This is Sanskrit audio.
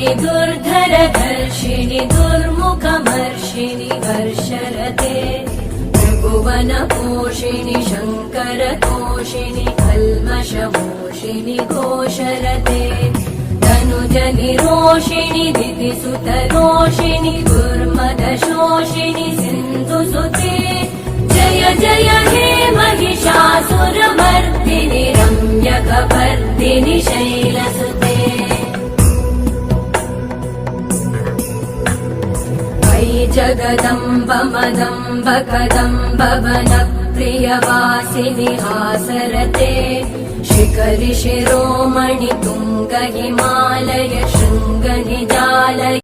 वर्षिणि दुर्धरधर्षिणि दुर्मुखमर्षिणि वर्षरते त्रिभुवनपोषिणि शङ्करतोषिणि कल्मषमोषिणि घोषरते धनुजनिरोषिणि दितिसुतरोषिणि दुर्मदशोषिणि सिन्धुसुते जय जय हे महिषासुरमर्दिनि रम्यकपर्दिनि शैलसुते अयि जगदम्ब मदम्ब कदम्ब वनप्रियवासिनि हासरते शिखरि शिरोमणि तुङ्ग हिमालय शृङ्ग निजालय